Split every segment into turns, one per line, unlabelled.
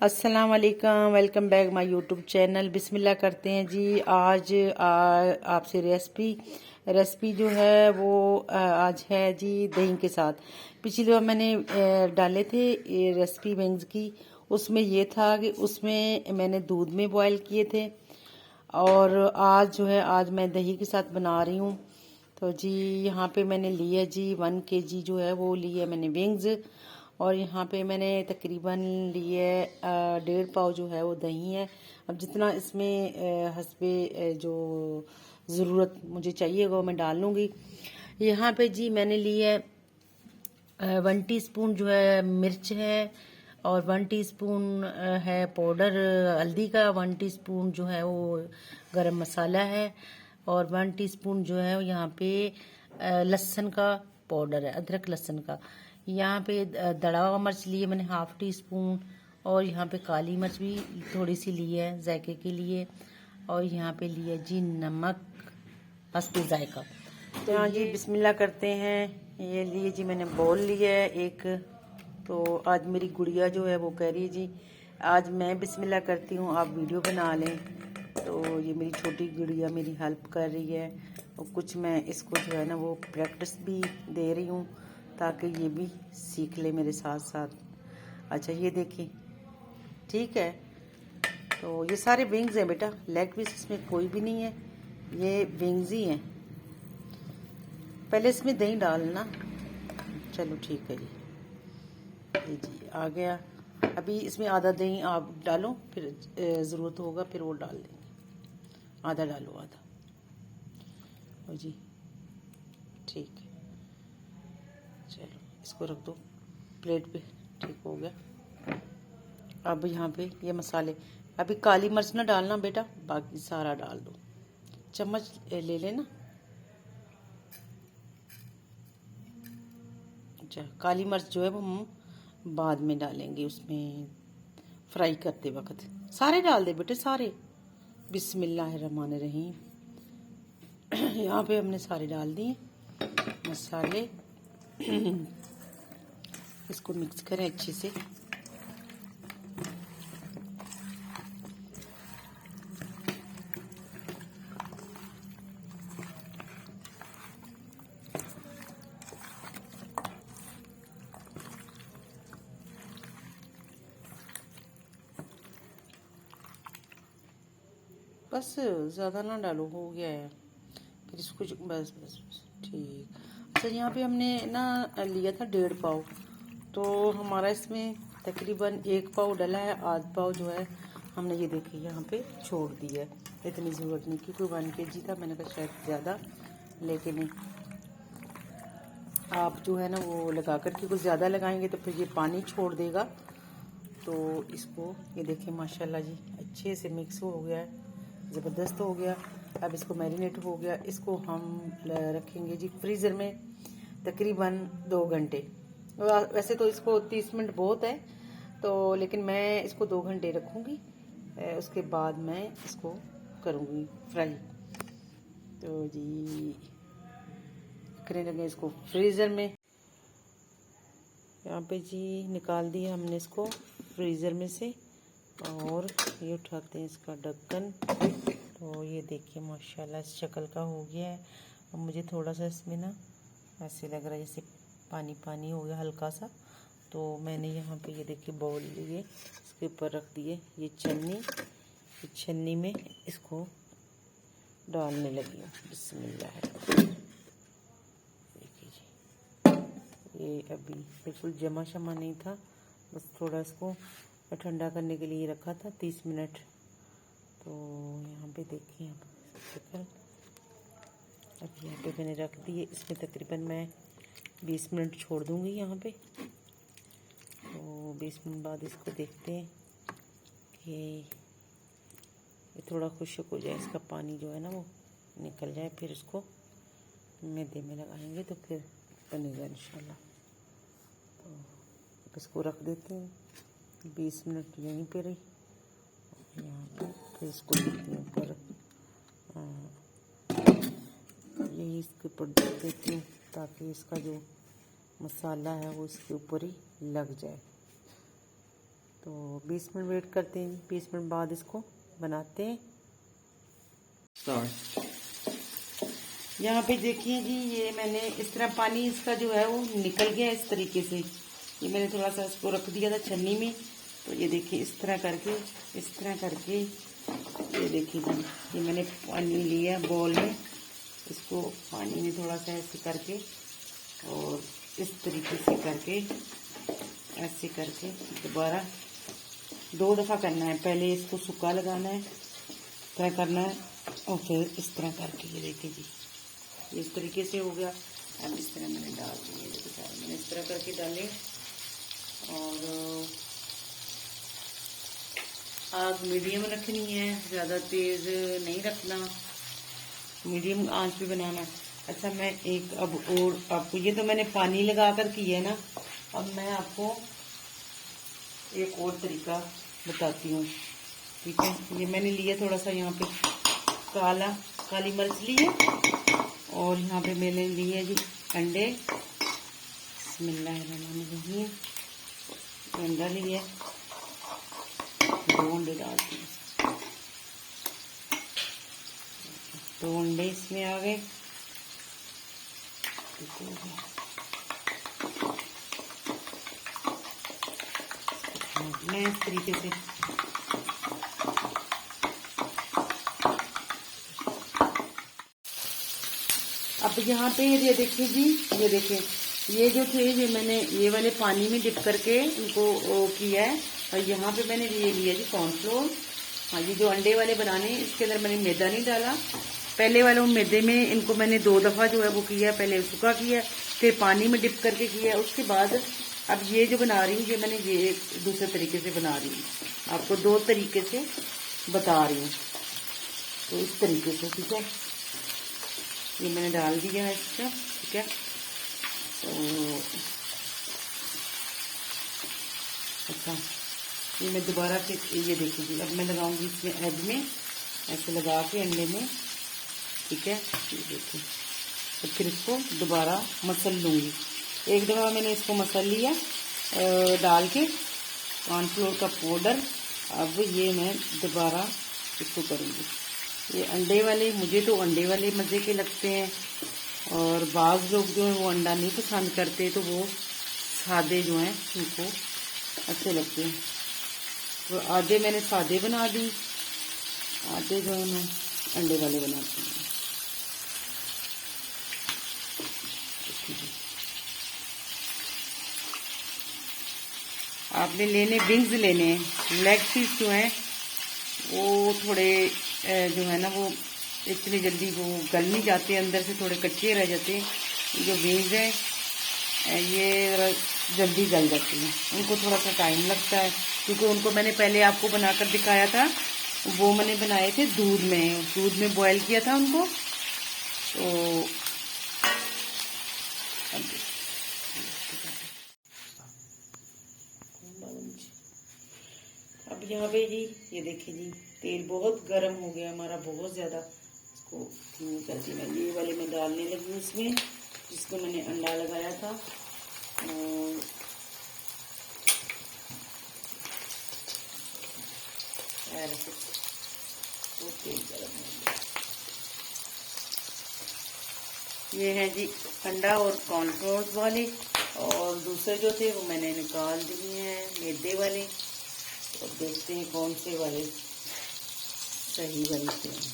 अस्सलाम वालेकुम, welcome back my YouTube channel. बिस्मिल्लाह करते हैं जी। आज आपसे रेसिपी जो है वो आज है जी दही के साथ। पिछली बार मैंने डाले थे ये रेसिपी विंग्स की, उसमें ये था कि उसमें मैंने दूध में बॉईल किए थे, और आज जो है आज मैं दही के साथ बना रही हूँ। तो जी यहाँ पे मैंने लिया जी 1 kg जो है वो लिया मैंने विंग्स, और यहाँ पे मैंने तकरीबन लिए 1.5 पाव जो है वो दही है। अब जितना इसमें हस्बे जो ज़रूरत मुझे चाहिए वो मैं डाल लूँगी। यहाँ पे जी मैंने लिए 1 टीस्पून जो है मिर्च है, और 1 टीस्पून है पाउडर हल्दी का, 1 टीस्पून जो है वो गरम मसाला है, और 1 टीस्पून जो है यहाँ पे लहसुन का पाउडर है, अदरक लहसुन का। यहाँ पे दड़ा हुआ मिर्च लिए मैंने 1/2 टीस्पून, और यहाँ पे काली मिर्च भी थोड़ी सी ली है जायके के लिए, और यहाँ पे लिया जी नमक हस्बे जायका। तो यहाँ जी बिस्मिल्लाह करते हैं। ये लिए जी मैंने बॉल लिया है एक। तो आज मेरी गुड़िया जो है वो कह रही है जी आज मैं बिस्मिल्लाह करती हूँ, आप वीडियो बना लें। तो ये मेरी छोटी गुड़िया मेरी हेल्प कर रही है, और कुछ मैं इसको जो है ना वो प्रैक्टिस भी दे रही हूँ ताकि ये भी सीख ले मेरे साथ साथ। अच्छा ये देखिए, ठीक है। तो ये सारे विंग्स हैं बेटा, लेग पीस इसमें कोई भी नहीं है, ये विंग्स ही हैं। पहले इसमें दही डालना। चलो ठीक है जी। ये जी आ गया। अभी इसमें आधा दही आप डालो, फिर ज़रूरत होगा फिर वो डाल देंगे। आधा डालो, आधा। ओ जी ठीक है। चलो इसको रख दो प्लेट पे, ठीक हो गया। अब यहाँ पे ये मसाले, अभी काली मिर्च ना डालना बेटा, बाकी सारा डाल दो। चम्मच ले लेना। अच्छा काली मिर्च जो है वो हम बाद में डालेंगे, उसमें फ्राई करते वक्त। सारे डाल दे बेटे सारे। बिस्मिल्लाहिर्रहमानिर्रहीम। यहाँ पे हमने सारे डाल दिए मसाले। इसको मिक्स करें अच्छे से। बस ज़्यादा ना डालो, हो गया है। फिर इसको बस बस बस ठीक। अच्छा यहाँ पे हमने ना लिया था 1.5 पाव, तो हमारा इसमें तकरीबन 1 पाव डला है। आध पाव जो है हमने ये देखिए यहाँ पे छोड़ दिया है। इतनी ज़रूरत नहीं, क्योंकि 1 kg था, मैंने कहा शायद ज़्यादा, लेकिन नहीं। आप जो है ना वो लगा कर के कुछ ज़्यादा लगाएंगे तो फिर ये पानी छोड़ देगा। तो इसको ये देखिए माशाल्लाह जी अच्छे से मिक्स हो गया है, ज़बरदस्त हो गया। अब इसको मैरिनेट हो गया, इसको हम रखेंगे जी फ्रीज़र में तकरीबन 2 घंटे। वैसे तो इसको 30 मिनट बहुत है, तो लेकिन मैं इसको 2 घंटे रखूँगी। उसके बाद मैं इसको करूँगी फ्राई। तो जी रखने लगे इसको फ्रीज़र में। यहाँ पे जी निकाल दिया हमने इसको फ्रीज़र में से, और ये उठाते हैं इसका ढक्कन। तो ये देखिए माशाल्लाह इस शक्ल का हो गया है। अब मुझे थोड़ा सा इसमें ना ऐसे लग रहा है जैसे पानी पानी हो गया हल्का सा। तो मैंने यहाँ पे ये देखिए बाउल लिए, इसके ऊपर रख दिए ये छन्नी में इसको डालने लगी हूँ। बिस्मिल्लाह। देखिए जी ये अभी बिल्कुल जमा शमा नहीं था, बस थोड़ा इसको ठंडा करने के लिए रखा था 30 मिनट। तो यहाँ पे देखिए शक्ल। अब यहाँ पे मैंने रख दिए, इसमें तकरीबन मैं 20 मिनट छोड़ दूँगी यहाँ पे। तो 20 मिनट बाद इसको देखते हैं कि ये थोड़ा खुश्क हो जाए, इसका पानी जो है ना वो निकल जाए, फिर इसको मैदे में लगाएंगे तो फिर बनेगा इंशाल्लाह। तो इसको रख देते हैं 20 मिनट यहीं पे रही, यहाँ पे फिर इसको देती हूँ ऊपर, यही इसके ऊपर रख देती हूँ ताकि इसका जो मसाला है वो इसके ऊपर ही लग जाए। तो 20 मिनट वेट करते हैं। 20 मिनट बाद इसको बनाते हैं। यहाँ पे देखिए जी, ये मैंने इस तरह पानी इसका जो है वो निकल गया इस तरीके से। ये मैंने थोड़ा सा इसको रख दिया था छन्नी में, तो ये देखिए इस तरह करके ये देखिए जी, ये मैंने पानी लिया बॉल में, इसको पानी में थोड़ा सा ऐसे करके और इस तरीके से करके ऐसे करके दोबारा 2 दफ़ा करना है। पहले इसको सूखा लगाना है, इस तरह करना है, और फिर इस तरह करके ये देखिए जी, इस तरीके से हो गया। अब इस तरह मैंने डाल दिए, देखिए सारे मैंने इस तरह करके डाले। और आग मीडियम रखनी है, ज़्यादा तेज़ नहीं रखना, मीडियम आंच पे बनाना। अच्छा, मैं एक अब और आपको, ये तो मैंने पानी लगा कर किया है ना, अब मैं आपको एक और तरीका बताती हूँ। ठीक है, ये मैंने लिया थोड़ा सा यहाँ पे काली मिर्च ली है, और यहाँ पे मैंने लिए जी अंडे। बिस्मिल्लाहिर्रहमानिर्रहीम। अंडा लिया, 2 अंडे डालती हूँ। 2 अंडे इसमें आ गए। मैं इस तरीके से अब यहाँ पे ये देखिए जी, ये देखिए, ये जो थे ये मैंने ये वाले पानी में डिप करके इनको किया है। और यहाँ पे मैंने ये लिया जी कॉर्नफ्लोर। हाँ, ये जो अंडे वाले बनाने हैं इसके अंदर मैंने मैदा नहीं डाला। पहले वाले मैदे में इनको मैंने 2 दफ़ा जो है वो किया, पहले सूखा किया, फिर पानी में डिप करके किया। उसके बाद अब ये जो बना रही हूँ, ये मैंने ये दूसरे तरीके से बना रही हूँ, आपको 2 तरीके से बता रही हूँ। तो इस तरीके से, ठीक है, ये मैंने डाल दिया है इसका। ठीक है, तो अच्छा, ये मैं दोबारा फिर ये देखिए, अब मैं लगाऊंगी इसमें एग में, ऐसे लगा के अंडे में। ठीक है, ये देखिए, तो फिर इसको दोबारा मसल लूँगी। एक दफ़ा मैंने इसको मसल लिया डाल के कॉर्नफ्लोर का पाउडर। अब ये मैं दोबारा इसको करूँगी। ये अंडे वाले, मुझे तो अंडे वाले मज़े के लगते हैं, और बाज़ लोग जो है वो अंडा नहीं पसंद करते, तो वो सादे जो हैं उनको अच्छे लगते हैं। तो आधे मैंने सादे बना दी, आधे जो है मैं अंडे वाले बनाती हूँ। आपने लेने विंग्स लेने हैं, लेग पीस जो हैं वो थोड़े जो है ना वो इतनी जल्दी वो गल नहीं जाते, अंदर से थोड़े कच्चे रह जाते हैं। जो विंग्स हैं ये जल्दी गल जाती हैं, उनको थोड़ा सा टाइम लगता है, क्योंकि उनको मैंने पहले आपको बनाकर दिखाया था। वो मैंने बनाए थे दूध में बॉयल किया था उनको। तो अब यहाँ पे जी ये देखिए जी, तेल बहुत गर्म हो गया हमारा, बहुत ज़्यादा। इसको धीमी कर दी, मैं ये वाले में डालने लगी इसमें, जिसको मैंने अंडा लगाया था। और तो तेल गर्म हो गया। ये है जी अंडा और कॉर्नफ्लोर वाले, और दूसरे जो थे वो मैंने निकाल दिए हैं मैदे वाले। तो देखते हैं कौन से वाले सही बनते हैं।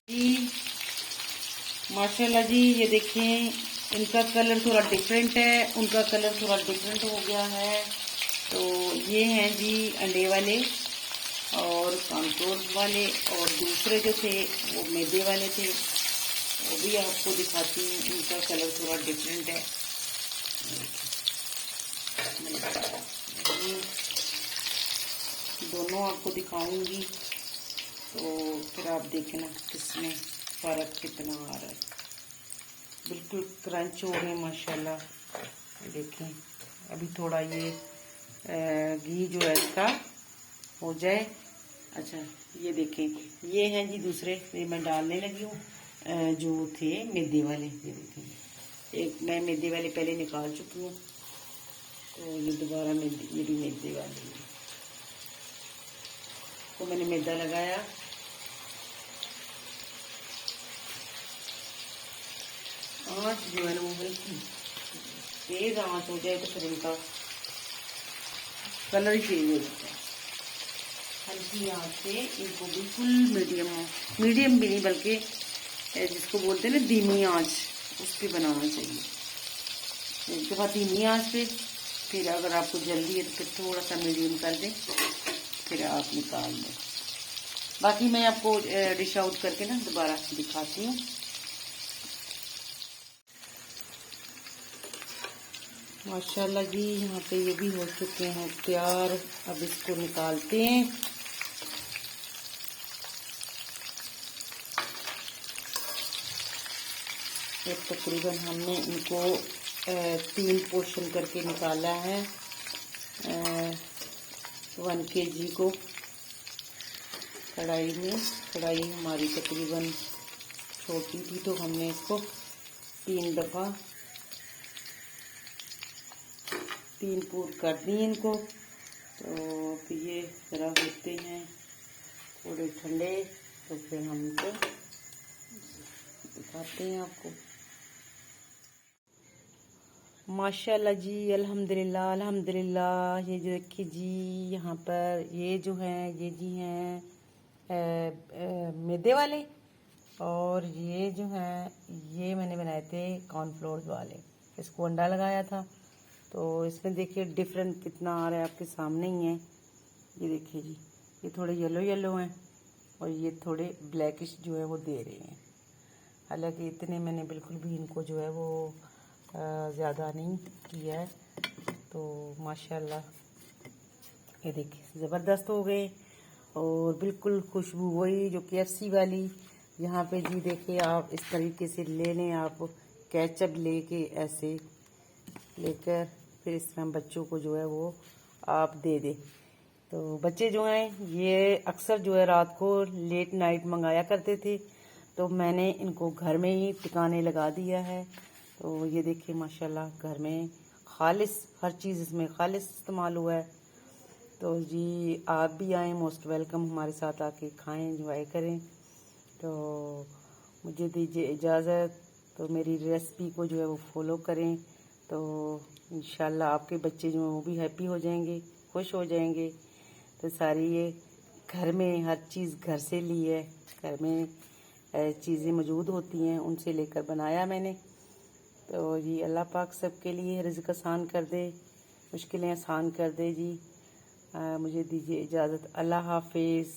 जी माशाल्लाह जी, ये देखें, इनका कलर थोड़ा डिफरेंट है, उनका कलर थोड़ा डिफरेंट हो गया है। तो ये हैं जी अंडे वाले और कॉर्नफ्लोर वाले, और दूसरे जो थे वो मैदे वाले थे, वो भी आपको दिखाती हूँ। इनका कलर थोड़ा डिफरेंट है, दोनों आपको दिखाऊंगी, तो फिर आप देखना किसमें फ़र्क कितना आ रहा है। बिल्कुल क्रंच हो गए माशाल्लाह। देखें, अभी थोड़ा ये घी जो है इसका हो जाए, अच्छा ये देखें, ये हैं जी दूसरे, ये मैं डालने लगी हूँ जो थे मैदे वाले। ये देखें, एक मैं मैदे वाले पहले निकाल चुकी हूँ, तो ये दोबारा मैदे, ये भी मैदे वाले हैं। तो मैंने मैदा लगाया, आँच जो है ना वो हल्की तेज आँच हो जाए तो फिर इनका कलर ही चेंज हो जाता है। हल्की आँच से इनको बिल्कुल मीडियम भी नहीं, बल्कि जिसको बोलते हैं ना धीमी आँच, उस पर बनाना चाहिए। इसके बाद धीमी आँच पे, फिर अगर आपको जल्दी है तो फिर थोड़ा सा मीडियम कर दें, फिर आप निकाल दें। बाकी मैं आपको डिश आउट करके ना दोबारा दिखाती हूँ। माशाल्लाह जी, यहाँ पे ये भी हो चुके हैं तैयार। अब इसको निकालते हैं। एक तकरीबन हमने इनको 3 पोर्शन करके निकाला है 1 kg को कढ़ाई में। कढ़ाई हमारी तकरीबन छोटी थी तो हमने इसको 3 दफ़ा 3 पूर कर दिए इनको। तो फिर ये ज़रा होते हैं थोड़े ठंडे, तो फिर हम इनको दिखाते हैं आपको। माशाल्लाह जी, अल्हम्दुलिल्लाह अल्हम्दुलिल्लाह। ये जो देखिए जी, यहाँ पर ये जो हैं, ये जी हैं मैदे वाले, और ये जो हैं ये मैंने बनाए थे कॉर्नफ्लोर वाले। इसको अंडा लगाया था, तो इसमें देखिए डिफरेंट कितना आ रहा है, आपके सामने ही है। ये देखिए जी, ये थोड़े येलो येलो हैं और ये थोड़े ब्लैकिश जो है वो दे रहे हैं। हालांकि इतने मैंने बिल्कुल भी इनको जो है वो ज़्यादा नहीं किया है। तो माशाल्लाह ये देखिए ज़बरदस्त हो गए, और बिल्कुल खुशबू वही जो KFC वाली। यहाँ पे जी देखिए, आप इस तरीके से ले लें, आप केचप लेके ऐसे लेकर फिर इस तरह बच्चों को जो है वो आप दे दें। तो बच्चे जो हैं ये अक्सर जो है रात को लेट नाइट मंगाया करते थे, तो मैंने इनको घर में ही टिकाने लगा दिया है। तो ये देखिए माशाल्लाह, घर में खालिस हर चीज़ इसमें खालिस इस्तेमाल हुआ है। तो जी आप भी आएँ, मोस्ट वेलकम, हमारे साथ आके खाएं, एंजॉय करें। तो मुझे दीजिए इजाज़त, तो मेरी रेसिपी को जो है वो फॉलो करें। तो इंशाल्लाह आपके बच्चे जो हैं वो भी हैप्पी हो जाएंगे, खुश हो जाएंगे। तो सारी ये घर में हर चीज़ घर से ली है, घर में चीज़ें मौजूद होती हैं, उनसे लेकर बनाया मैंने। तो जी अल्लाह पाक सबके लिए रिज़्क़ आसान कर दे, मुश्किलें आसान कर दे जी। मुझे दीजिए इजाज़त। अल्लाह हाफिज़।